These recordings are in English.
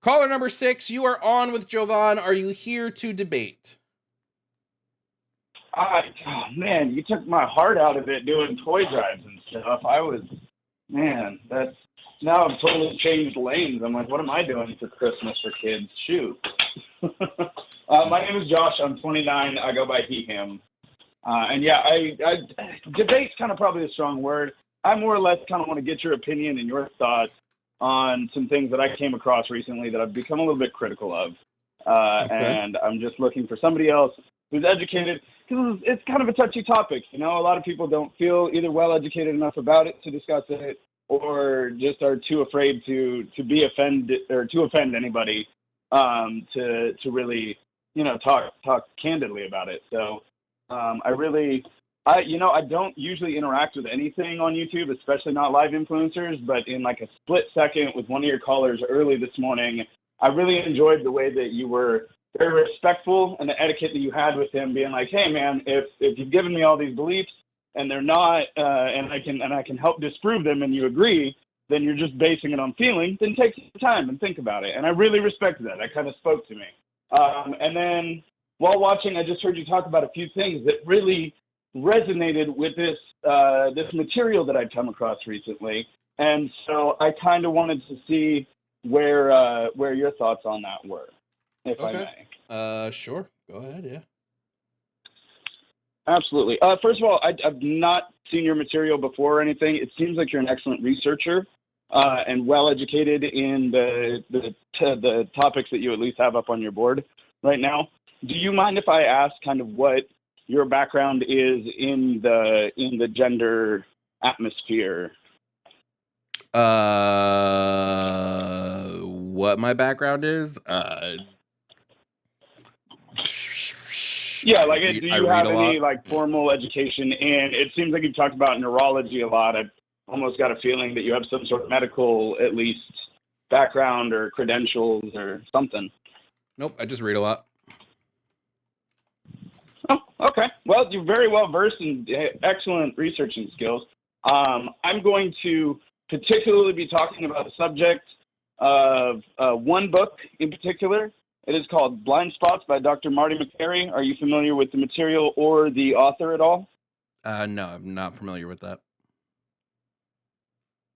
Caller number 6, you are on with Jovan. Are you here to debate? Oh, man, you took my heart out of it doing toy drives and stuff. Now I've totally changed lanes. I'm like, what am I doing for Christmas for kids? Shoot. My name is Josh. I'm 29. I go by he, him. Debate's kind of probably a strong word. I more or less kind of want to get your opinion and your thoughts on some things that I came across recently that I've become a little bit critical of. And I'm just looking for somebody else who's educated, because it's kind of a touchy topic. You know, a lot of people don't feel either well educated enough about it to discuss it, or just are too afraid to be offended or to offend anybody to really, you know, talk candidly about it. So I don't usually interact with anything on YouTube, especially not live influencers, but in like a split second with one of your callers early this morning, I really enjoyed the way that you were very respectful and the etiquette that you had with him, being like, hey man, if you've given me all these beliefs and they're not, and I can help disprove them and you agree, then you're just basing it on feeling, then take some time and think about it. And I really respected that. That kind of spoke to me. And then while watching, I just heard you talk about a few things that really resonated with this material that I'd come across recently. And so I kind of wanted to see where your thoughts on that were, if I may. Sure. Go ahead, yeah. Absolutely. First of all, I've not seen your material before or anything. It seems like you're an excellent researcher and well-educated in the topics that you at least have up on your board right now. Do you mind if I ask kind of what your background is in the gender atmosphere? What my background is? Yeah, like, do you have any like formal education in? It seems like you've talked about neurology a lot. I've almost got a feeling that you have some sort of medical, at least, background or credentials or something. Nope, I just read a lot. Oh, okay. Well, you're very well versed in excellent researching skills. I'm going to particularly be talking about the subject of one book in particular. It is called Blind Spots by Dr. Marty McCary. Are you familiar with the material or the author at all? No, I'm not familiar with that.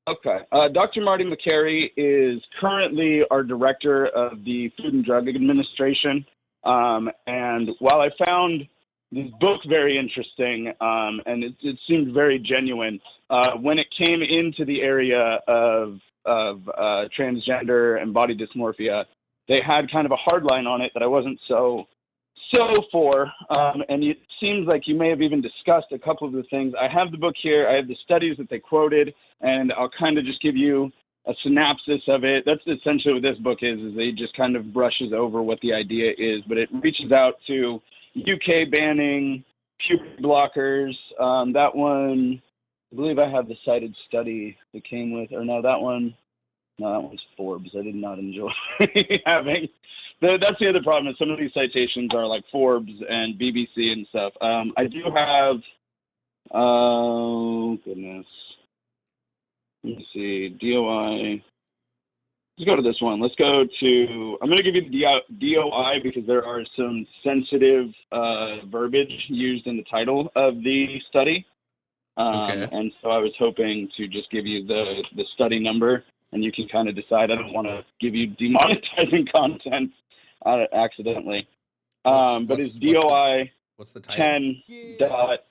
Okay. Dr. Marty McCary is currently our director of the Food and Drug Administration. And while I found this book very interesting, and it seemed very genuine, when it came into the area of transgender and body dysmorphia, they had kind of a hard line on it that I wasn't so for. And it seems like you may have even discussed a couple of the things. I have the book here. I have the studies that they quoted, and I'll kind of just give you a synopsis of it. That's essentially what this book is they just kind of brushes over what the idea is, but it reaches out to UK banning puberty blockers. That one, I believe I have the cited study that came with, or no, that one's Forbes. I did not enjoy having. That's the other problem is some of these citations are like Forbes and BBC and stuff. I do have, oh goodness. Let me see, DOI. Let's go to this one. Let's go to, I'm going to give you the DOI because there are some sensitive verbiage used in the title of the study. Okay. And so I was hoping to just give you the study number, and you can kind of decide. I don't want to give you demonetizing content accidentally. But it's DOI what's the title? 10 dot.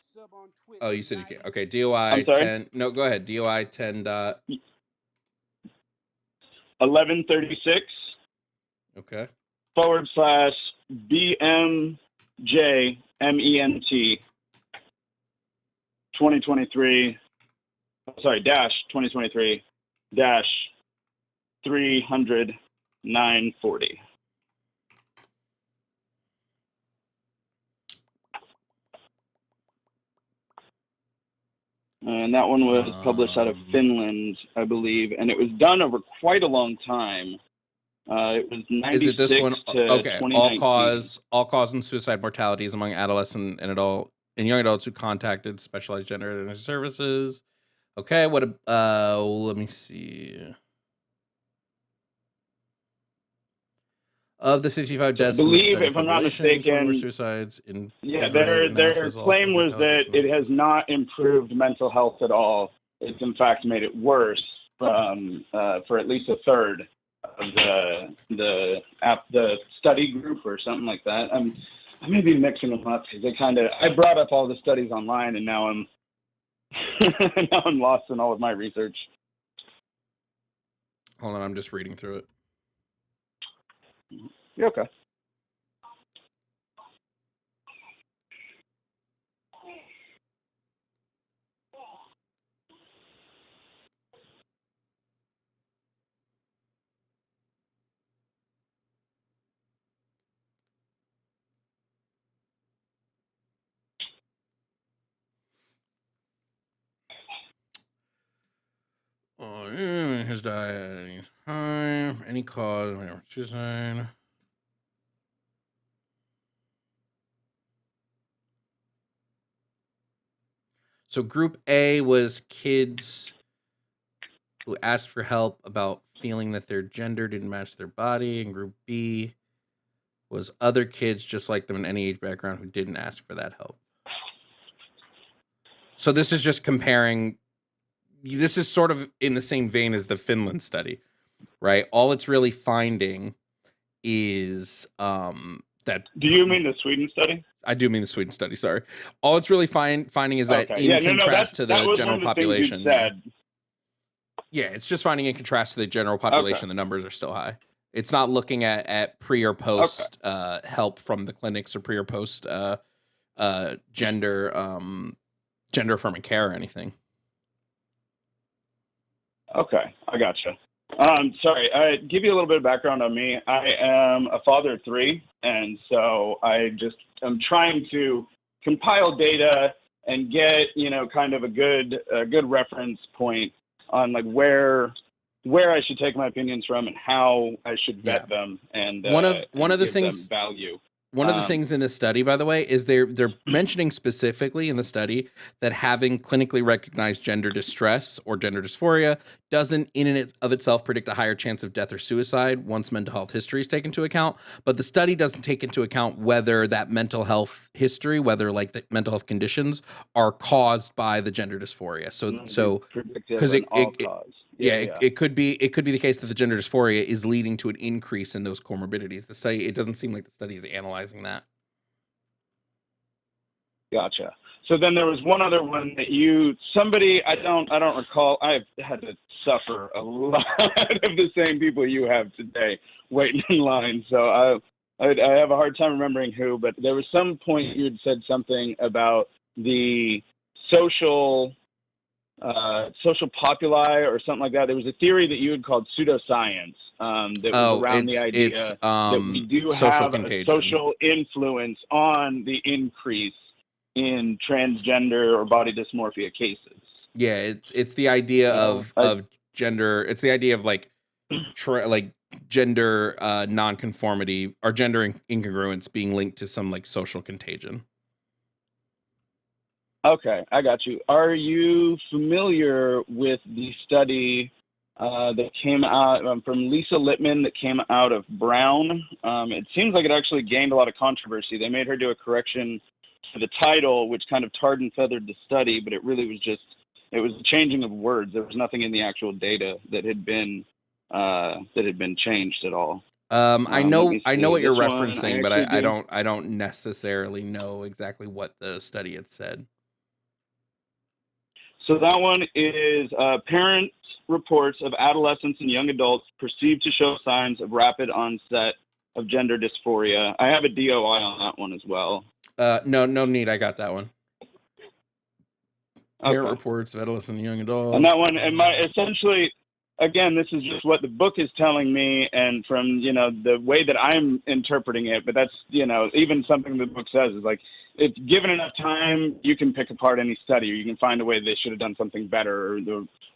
Oh, you said you can't. Okay, DOI I'm sorry? 10. No, go ahead. DOI 10 dot. 1136. Okay. / BMJMENT 2023. Sorry, dash 2023 dash 300 940. And that one was published out of Finland, I believe, and it was done over quite a long time. It was 96 Is it this one? to Okay. 2019. All cause and suicide mortalities among adolescent and adult in young adults who contacted specialized gender identity services. Okay, what? Let me see. Of the 65 So I deaths in the believe, study if I'm not population, 20 were mistaken, suicides. In yeah, different their analysis, all claim clinical was that intelligence it has analysis. not improved mental health at all. It's in fact made it worse for at least a third of the study group or something like that. I may be mixing them up because I brought up all the studies online and now I'm now I'm lost in all of my research. Hold on, I'm just reading through it. You're okay. His diet, any cause, suicide. So group A was kids who asked for help about feeling that their gender didn't match their body, and group B was other kids just like them in any age background who didn't ask for that help. So this is just comparing. This is sort of in the same vein as the Finland study, right? All it's really finding is that. Do you mean the Sweden study? I do mean the Sweden study. Sorry. All it's really finding is that Okay. in Yeah, contrast to that the was general one of the things population. you said. Yeah, it's just finding in contrast to the general population, the numbers are still high. It's not looking at pre or post help from the clinics or pre or post gender affirming care or anything. Okay, I gotcha. Sorry, I give you a little bit of background on me. I am a father of three, and so I'm trying to compile data and get kind of a good reference point on like where I should take my opinions from and how I should vet them and one of the give things them value. One of the things in this study, by the way, is they're mentioning specifically in the study that having clinically recognized gender distress or gender dysphoria doesn't in and of itself predict a higher chance of death or suicide once mental health history is taken into account. But the study doesn't take into account whether that mental health history, whether like the mental health conditions are caused by the gender dysphoria. So because it could be the case that the gender dysphoria is leading to an increase in those comorbidities. It doesn't seem like the study is analyzing that. Gotcha. So then there was one other one that I don't recall. I've had to suffer a lot of the same people you have today waiting in line. So I have a hard time remembering who, but there was some point you had said something about the social populi or something like that. There was a theory that you had called pseudoscience that was around the idea that we do have contagion. A social influence on the increase in transgender or body dysmorphia cases. Yeah, it's the idea of gender. It's the idea of like gender nonconformity or gender incongruence being linked to some like social contagion. Okay, I got you. Are you familiar with the study that came out from Lisa Littman that came out of Brown? It seems like it actually gained a lot of controversy. They made her do a correction to the title, which kind of tarred and feathered the study, but it really was it was the changing of words. There was nothing in the actual data that had been changed at all. I know what you're referencing, but I don't necessarily know exactly what the study had said. So that one is parent reports of adolescents and young adults perceived to show signs of rapid onset of gender dysphoria. I have a DOI on that one as well. No need. I got that one. Parent reports of adolescent and young adults. And that one, essentially, again, this is just what the book is telling me, and from the way that I'm interpreting it. But that's even something the book says is like, if given enough time, you can pick apart any study, or you can find a way they should have done something better,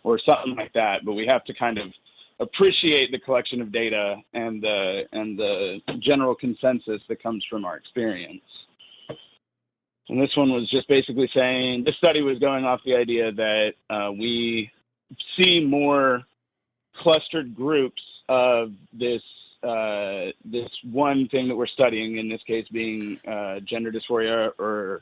or something like that. But we have to kind of appreciate the collection of data and the general consensus that comes from our experience. And this one was just basically saying, this study was going off the idea that we see more clustered groups of this one thing that we're studying, in this case being gender dysphoria, or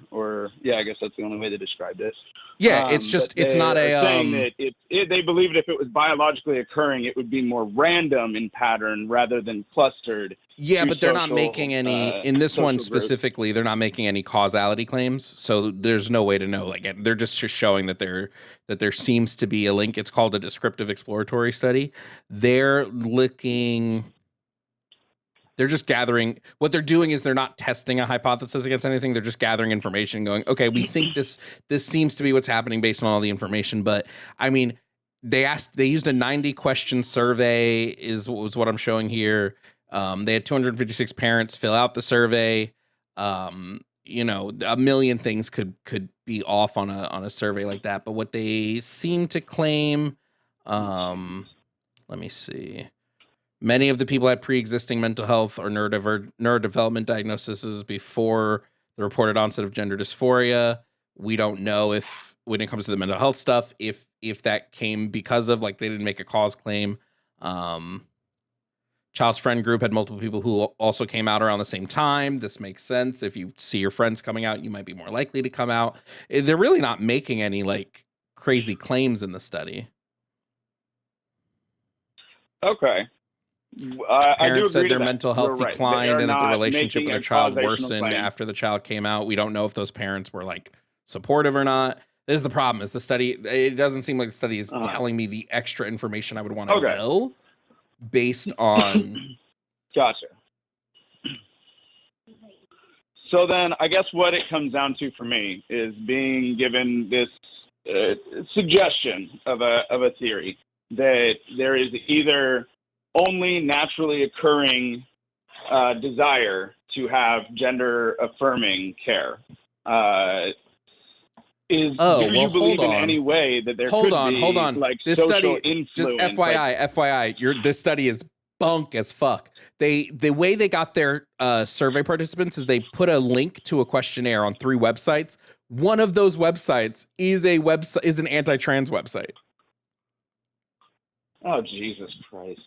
I guess that's the only way to describe it. Yeah, it's just, it's not a saying that they believed if it was biologically occurring, it would be more random in pattern rather than clustered. Yeah, but they're not making any, in this one specifically, they're not making any causality claims, so there's no way to know. Like, they're just showing that there seems to be a link. It's called a descriptive exploratory study. They're just gathering. What they're doing is they're not testing a hypothesis against anything. They're just gathering information, going, okay, we think this seems to be what's happening based on all the information. But I mean, they used a 90-question survey, was what I'm showing here. They had 256 parents fill out the survey. A million things could be off on a survey like that. But what they seem to claim, let me see. Many of the people had pre-existing mental health or neurodevelopment diagnoses before the reported onset of gender dysphoria. We don't know if, when it comes to the mental health stuff, if that came because of, like, they didn't make a cause claim. Child's friend group had multiple people who also came out around the same time. This makes sense. If you see your friends coming out, you might be more likely to come out. They're really not making any, like, crazy claims in the study. Okay. Parents said their mental health declined and that the relationship with their child worsened after the child came out. We don't know if those parents were, like, supportive or not. This is the problem, is the study, it doesn't seem like the study is telling me the extra information I would want to know based on... Gotcha. So then I guess what it comes down to for me is being given this suggestion of a theory that there is either only naturally occurring desire to have gender affirming care. Do you believe in any way that there could be like this social study, influence? Just FYI, this study is bunk as fuck. The way they got their survey participants is they put a link to a questionnaire on 3 websites. One of those websites is an anti-trans website. Oh, Jesus Christ.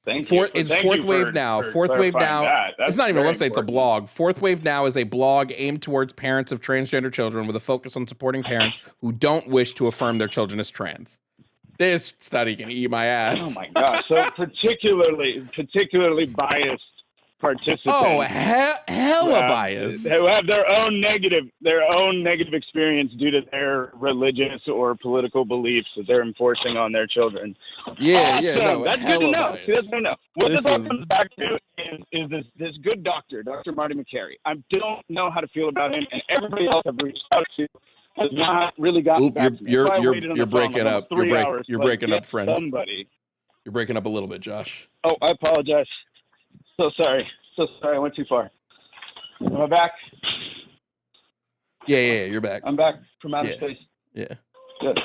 Thank you. It's Fourth Wave Now. Fourth Wave Now. It's not even a website, it's a blog. Fourth Wave Now is a blog aimed towards parents of transgender children with a focus on supporting parents who don't wish to affirm their children as trans. This study can eat my ass. Oh my God. So particularly biased participants. Oh, hella biased. Who have their own negative experience due to their religious or political beliefs that they're enforcing on their children. Yeah, that's good to know. See, that's good to know. What this all comes back to is this good doctor, Dr. Marty McCary. I don't know how to feel about him, and everybody else I've reached out to has not really gotten back to me. You're breaking up. You're breaking up, friend. Somebody. You're breaking up a little bit, Josh. Oh, I apologize. So sorry. I went too far. Am I back? Yeah, you're back. I'm back from outer space. Yeah. Good.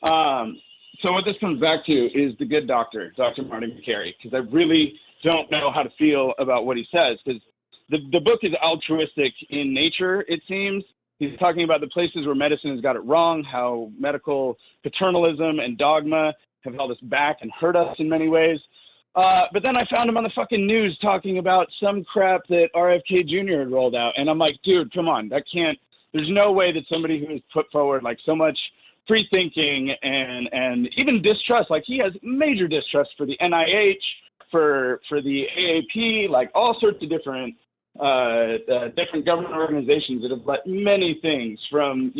So what this comes back to is the good doctor, Dr. Marty McCary, because I really don't know how to feel about what he says, because the book is altruistic in nature, it seems. He's talking about the places where medicine has got it wrong, how medical paternalism and dogma have held us back and hurt us in many ways. But then I found him on the fucking news talking about some crap that RFK Jr. had rolled out. And I'm like, dude, come on. There's no way that somebody who has put forward like so much free thinking and even distrust, like he has major distrust for the NIH, for the AAP, like all sorts of different government organizations that have let many things from,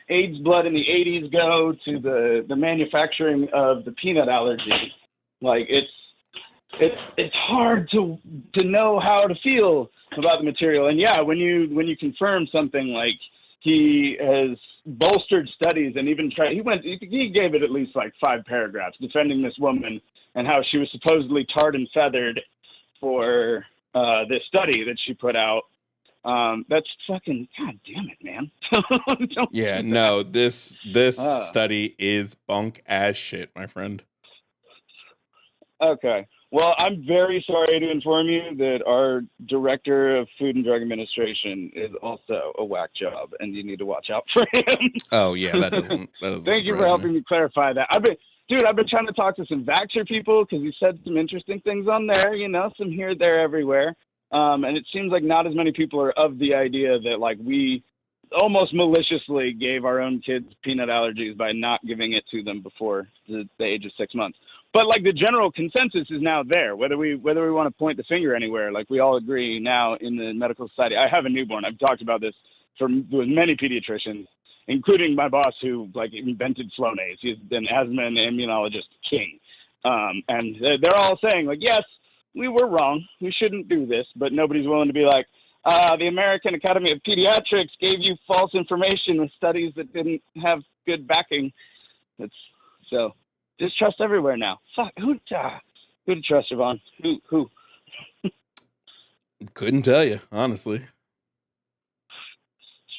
AIDS blood in the 80s go to the manufacturing of the peanut allergy. Like it's hard to know how to feel about the material. And yeah, when you confirm something like he has bolstered studies and even he gave it at least like 5 paragraphs defending this woman and how she was supposedly tarred and feathered for this study that she put out. That's fucking, God damn it, man. Yeah, no, this study is bunk as shit, my friend. Okay. Well, I'm very sorry to inform you that our director of Food and Drug Administration is also a whack job, and you need to watch out for him. Oh yeah, that doesn't Thank you for helping me clarify that. I've been trying to talk to some Vaxxer people because he said some interesting things on there, some here, there, everywhere. And it seems like not as many people are of the idea that like we almost maliciously gave our own kids peanut allergies by not giving it to them before the age of 6 months. But like the general consensus is now there, whether we want to point the finger anywhere, like we all agree now in the medical society. I have a newborn. I've talked about this with many pediatricians, including my boss who like invented Flonase. He's an asthma and immunologist king. And they're all saying like, yes, we were wrong. We shouldn't do this, but nobody's willing to be like, the American Academy of Pediatrics gave you false information with studies that didn't have good backing. So just trust everywhere now. Fuck, who to trust, Jovan? Who? Couldn't tell you, honestly.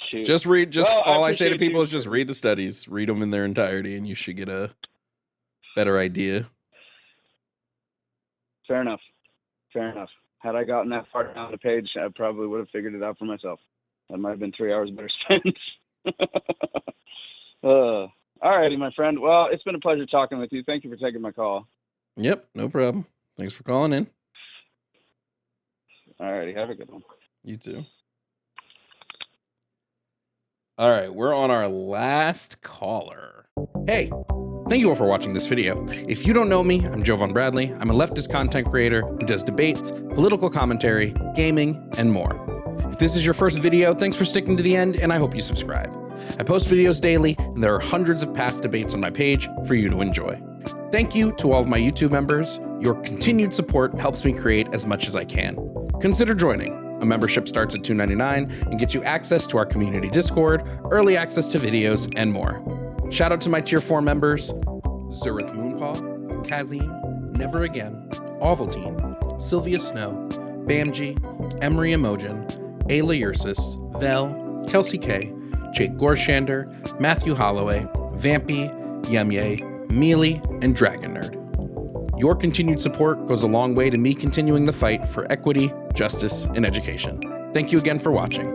Shoot. Just read. All I say to people is just read the studies, read them in their entirety, and you should get a better idea. Fair enough. Had I gotten that far down the page, I probably would have figured it out for myself. That might have been 3 hours better spent. All righty, my friend. Well, it's been a pleasure talking with you. Thank you for taking my call. Yep, no problem. Thanks for calling in. All righty, have a good one. You too. All right, we're on our last caller. Hey, thank you all for watching this video. If you don't know me, I'm Jovan Bradley. I'm a leftist content creator who does debates, political commentary, gaming, and more. If this is your first video, thanks for sticking to the end, and I hope you subscribe. I post videos daily, and there are hundreds of past debates on my page for you to enjoy. Thank you to all of my YouTube members. Your continued support helps me create as much as I can. Consider joining. A membership starts at $2.99 and gets you access to our community Discord, early access to videos, and more. Shout out to my Tier 4 members, Zurith Moonpaw, Kazim, Never Again, Ovaltine, Sylvia Snow, Bamji, Emery Emojin, Ayla Ursus, Vel, Kelsey K, Jake Gorshander, Matthew Holloway, Vampy, Yemye, Mealy, and Dragon Nerd. Your continued support goes a long way to me continuing the fight for equity, justice, and education. Thank you again for watching.